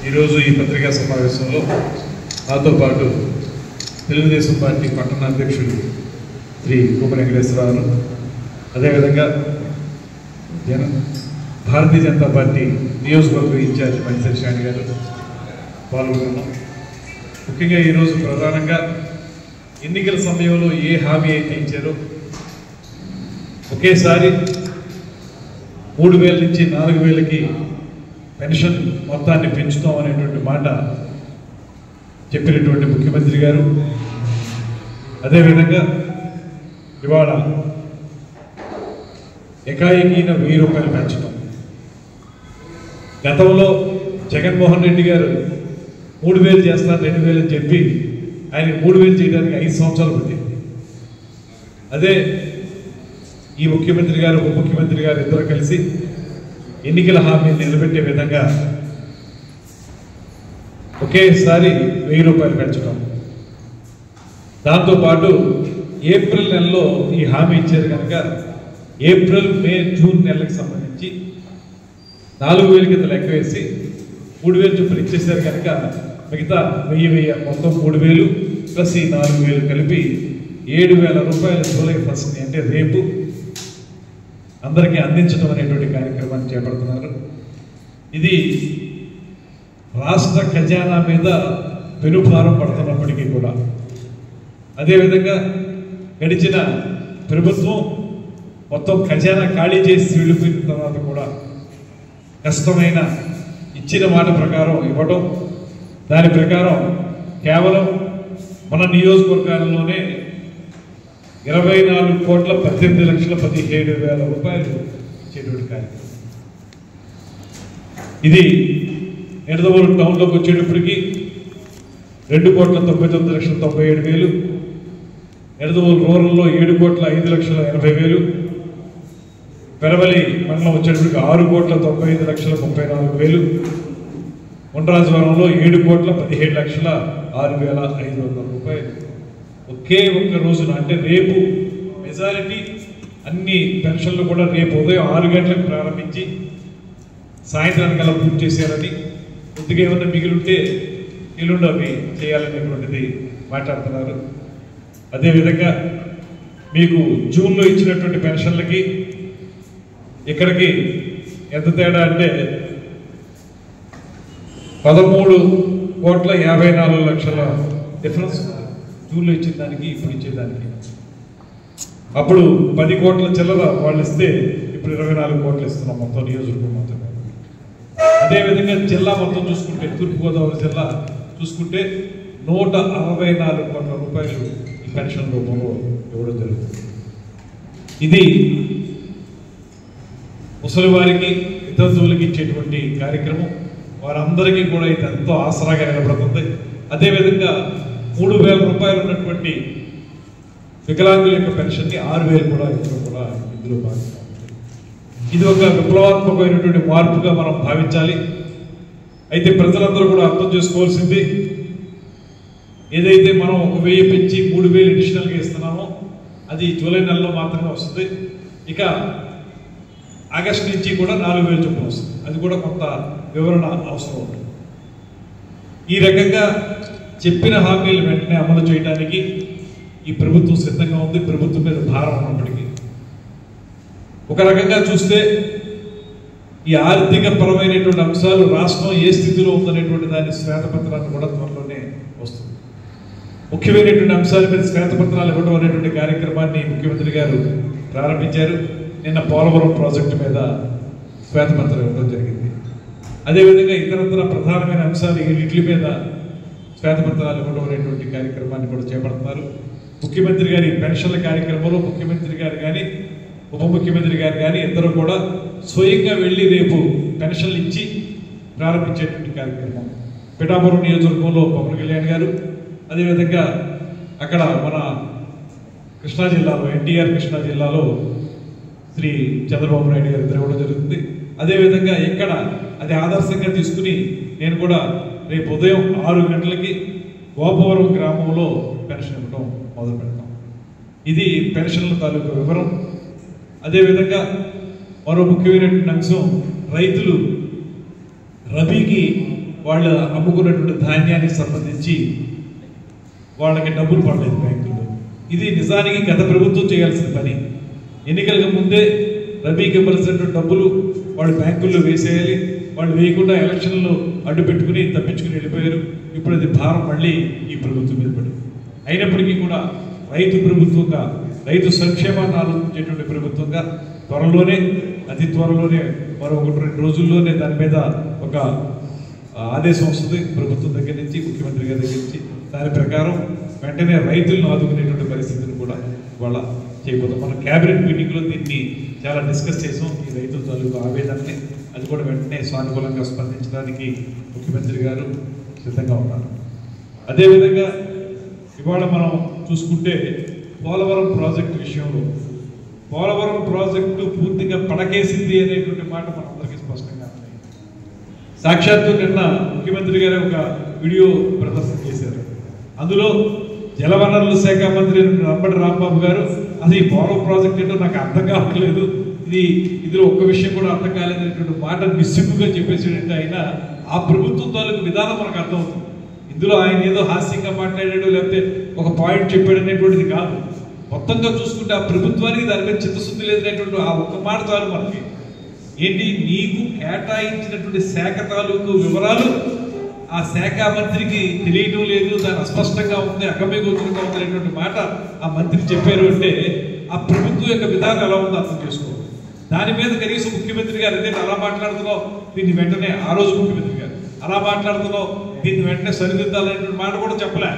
ఈరోజు ఈ పత్రికా సమావేశంలో నాతో పాటు తెలుగుదేశం పార్టీ పట్టణ అధ్యక్షుడు శ్రీ కుమ్మరి వెంకటేశ్వరరావు, అదేవిధంగా భారతీయ జనతా పార్టీ నియోజకవర్గ ఇన్ఛార్జ్ మైసరి శాండి గారు పాల్గొన్నాం. ముఖ్యంగా ఈరోజు ప్రధానంగా ఎన్నికల సమయంలో ఏ హామీ అయితే ఇచ్చారో ఒకేసారి 3,000 నుంచి 4,000కి పెన్షన్ మొత్తాన్ని పెంచుతాం అనేటువంటి మాట చెప్పినటువంటి ముఖ్యమంత్రి గారు, అదేవిధంగా ఇవాళ ఏకాఏకీన 1,000 రూపాయలు పెంచడం. గతంలో జగన్మోహన్ రెడ్డి గారు 3,000 చేస్తారు 2,000 అని చెప్పి ఆయన 3,000 చేయడానికి 5 సంవత్సరాలు పట్టింది. అదే ఈ ముఖ్యమంత్రి గారు ఉప ముఖ్యమంత్రి గారు ఇద్దరు కలిసి ఎన్నికల హామీని నిలబెట్టే విధంగా ఒకేసారి 1,000 రూపాయలు పెంచడం. దాంతోపాటు ఏప్రిల్ నెలలో ఈ హామీ ఇచ్చారు కనుక ఏప్రిల్, మే, జూన్ నెలలకు సంబంధించి 4,000 కింద లెక్క వేసి 3,000 చొప్పున ఇచ్చేసారు కనుక మిగతా 1,000 మొత్తం 3,000 ప్లస్ ఈ 4,000 కలిపి 7,000 రూపాయలు జూలై 1 అంటే రేపు అందరికీ అందించడం అనేటువంటి కార్యక్రమాన్ని చేపడుతున్నారు. ఇది రాష్ట్ర ఖజానా మీద పెనుభారం పడుతున్నప్పటికీ కూడా, అదేవిధంగా గడిచిన ప్రభుత్వం మొత్తం ఖజానా ఖాళీ చేసి వెళ్ళిపోయిన తర్వాత కూడా కష్టమైన ఇచ్చిన మాట ప్రకారం ఇవ్వడం, దాని ప్రకారం కేవలం మన నియోజకవర్గాల్లోనే 24,18,17,000 రూపాయలు ఇచ్చేటువంటి కార్యక్రమం. ఇది నిడదవోలు టౌన్లోకి వచ్చేటప్పటికి 2,99,97,000, నిడదవోలు రూరల్లో 7,05,80,000, పెరవలి మండలం వచ్చేటప్పటికి 6,95,34,000, ఉండ్రాజవరంలో 7,17,06,500 రూపాయలు ఒకే ఒక్క రోజున. అంటే రేపు మెజారిటీ అన్ని పెన్షన్లు కూడా రేపు ఉదయం 6 గంటలకు ప్రారంభించి సాయంత్రానికల్లా పూర్తి చేశారని, కొద్దిగా ఏమన్నా మిగిలింటే ఎల్లుండి అవి చేయాలనేటువంటిది మాట్లాడుతున్నారు. అదేవిధంగా మీకు జూన్లో ఇచ్చినటువంటి పెన్షన్లకి ఇక్కడికి ఎంత తేడా అంటే 13,54,00,000 డిఫరెన్స్ జూన్లో ఇచ్చిన దానికి ఇప్పుడు ఇచ్చేదానికి. అప్పుడు 10 కోట్ల చిల్లర వాళ్ళు ఇస్తే ఇప్పుడు 24 కోట్లు ఇస్తున్నాం మొత్తం నియోజకవర్గం మొత్తం. అదేవిధంగా జిల్లా మొత్తం చూసుకుంటే తూర్పుగోదావరి జిల్లా చూసుకుంటే 164 కోట్ల రూపాయలు ఈ పెన్షన్ రూపంలో ఇవ్వడం జరుగుతుంది. ఇది ముసలి వారికి వితంతువులకి ఇచ్చేటువంటి కార్యక్రమం. వారందరికీ కూడా ఇది ఎంతో ఆసరాగా నిలబడుతుంది. అదేవిధంగా 3,000 రూపాయలు ఉన్నటువంటి వికలాంగుల యొక్క పెన్షన్ని 6,000 కూడా ఇవ్వడం కూడా ఇందులో భాగంగా ఉంటుంది. ఇది ఒక విప్లవాత్మకమైనటువంటి మార్పుగా మనం భావించాలి. అయితే ప్రజలందరూ కూడా అర్థం చేసుకోవాల్సింది, ఏదైతే మనం 1,000 పెంచి 3,000 అడిషనల్గా ఇస్తున్నామో అది జూలై నెలలో మాత్రమే వస్తుంది. ఇక ఆగస్టు నుంచి కూడా 4,000 చొప్పున వస్తుంది. అది కూడా కొంత వివరణ అవసరం ఉంటుంది. ఈ రకంగా చెప్పిన హామీలు వెంటనే అమలు చేయడానికి ఈ ప్రభుత్వం సిద్ధంగా ఉంది. ప్రభుత్వం మీద భారం ఉన్నప్పటికీ ఒక రకంగా చూస్తే ఈ ఆర్థిక పరమైనటువంటి అంశాలు రాష్ట్రం ఏ స్థితిలో ఉందనేటువంటి దాని శ్వేతపత్రాన్ని కూడా త్వరలోనే వస్తుంది. ముఖ్యమైనటువంటి అంశాల మీద శ్వేతపత్రాలు ఇవ్వడం అనేటువంటి కార్యక్రమాన్ని ముఖ్యమంత్రి గారు ప్రారంభించారు. నిన్న పోలవరం ప్రాజెక్టు మీద శ్వేతపత్రం ఇవ్వడం జరిగింది. అదేవిధంగా ఇతరత్ర ప్రధానమైన అంశాలు వీటి మీద శ్వేతపత్రాలు ఇవ్వడం అనేటువంటి కార్యక్రమాన్ని కూడా చేపడుతున్నారు. ముఖ్యమంత్రి గారి పెన్షన్ల కార్యక్రమంలో ముఖ్యమంత్రి గారు కానీ ఉప ముఖ్యమంత్రి గారు కానీ ఇద్దరు కూడా స్వయంగా వెళ్ళి రేపు పెన్షన్లు ఇచ్చి ప్రారంభించేటువంటి కార్యక్రమం. పిఠాపురం నియోజకవర్గంలో పవన్ కళ్యాణ్ గారు, అదేవిధంగా అక్కడ మన కృష్ణా జిల్లాలో ఎన్టీఆర్ కృష్ణా జిల్లాలో శ్రీ చంద్రబాబు నాయుడు గారు ఇద్దరు ఇవ్వడం జరుగుతుంది. అదేవిధంగా ఇక్కడ అది ఆదర్శంగా తీసుకుని నేను కూడా రేపు ఉదయం 6 గంటలకి గోపవరం గ్రామంలో పెన్షన్ ఇవ్వడం మొదలు పెడతాం. ఇది పెన్షన్ల తాలూకు వివరం. అదేవిధంగా మరో ముఖ్యమైనటువంటి అంశం, రైతులు రబీకి వాళ్ళు అమ్ముకున్నటువంటి ధాన్యానికి సంబంధించి వాళ్ళకి డబ్బులు పడలేదు బ్యాంకుల్లో. ఇది నిజానికి గత ప్రభుత్వం చేయాల్సిన పని. ఎన్నికలకు ముందే రబీకి ఇవ్వాల్సినటువంటి డబ్బులు వాళ్ళు బ్యాంకుల్లో వేసేయాలి. వాళ్ళు వేయకుండా ఎలక్షన్లో అడ్డు పెట్టుకుని తప్పించుకుని వెళ్ళిపోయారు. ఇప్పుడు అది భారం మళ్ళీ ఈ ప్రభుత్వం మీద పడింది. అయినప్పటికీ కూడా రైతు ప్రభుత్వంగా, రైతు సంక్షేమాన్ని ఆలోచించేటువంటి ప్రభుత్వంగా త్వరలోనే, అతి త్వరలోనే, మరో 1-2 రోజుల్లోనే దాని మీద ఒక ఆదేశం వస్తుంది ప్రభుత్వం దగ్గర నుంచి, ముఖ్యమంత్రి గారి దగ్గర నుంచి. దాని ప్రకారం వెంటనే రైతులను ఆదుకునేటువంటి పరిస్థితిని కూడా ఇవాళ చేయబోతాం. మన క్యాబినెట్ మీటింగ్లో దీన్ని చాలా డిస్కస్ చేసాం, ఈ రైతుల తాలూకు ఆవేదనని. అది కూడా వెంటనే సానుకూలంగా స్పందించడానికి ముఖ్యమంత్రి గారు సిద్ధంగా ఉన్నారు. అదేవిధంగా ఇవాళ మనం చూసుకుంటే పోలవరం ప్రాజెక్టు విషయంలో, పోలవరం ప్రాజెక్టు పూర్తిగా పడకేసింది అనేటువంటి మాట మనందరికీ స్పష్టంగా ఉంది. సాక్షాత్తు నిన్న ముఖ్యమంత్రి గారు ఒక వీడియో ప్రదర్శన చేశారు. అందులో జలవనరుల శాఖ మంత్రి రంబడి రాంబాబు గారు అసలు ఈ పోలవరం ప్రాజెక్ట్ ఏంటో నాకు అర్థం కావట్లేదు, ఇందులో ఒక్క విషయం కూడా అర్థం కాలేదనేటువంటి మాట నిస్సిగ్గుగా చెప్పేసేటంటే ఆయన ఆ ప్రభుత్వం తాలూకు విధానం మనకు అర్థమవుతుంది. ఇందులో ఆయన ఏదో హాస్యంగా మాట్లాడాడు, లేకపోతే ఒక పాయింట్ చెప్పాడు అనేటువంటిది కాదు. మొత్తంగా చూసుకుంటే ఆ ప్రభుత్వానికి దాని మీద చిత్తశుద్ధి లేదనేటువంటి ఆ ఒక్క మాట చాలు మనకి. ఏంటి, నీకు కేటాయించినటువంటి శాఖ తాలూకు వివరాలు ఆ శాఖ మంత్రికి తెలియటం లేదు, దాని అస్పష్టంగా ఉంది, అగమ్యగోచరంగా ఉంది అనేటువంటి మాట ఆ మంత్రి చెప్పారు అంటే ఆ ప్రభుత్వం యొక్క విధానం ఎలా ఉందో అర్థం చేసుకోవాలి. దాని మీద కనీసం ముఖ్యమంత్రి గారు అదే అలా మాట్లాడుతున్నావు, దీన్ని వెంటనే, ఆ రోజు ముఖ్యమంత్రి గారు అలా మాట్లాడుతున్నావు, దీన్ని వెంటనే సరిదిద్దాలనేటువంటి మాట కూడా చెప్పలే.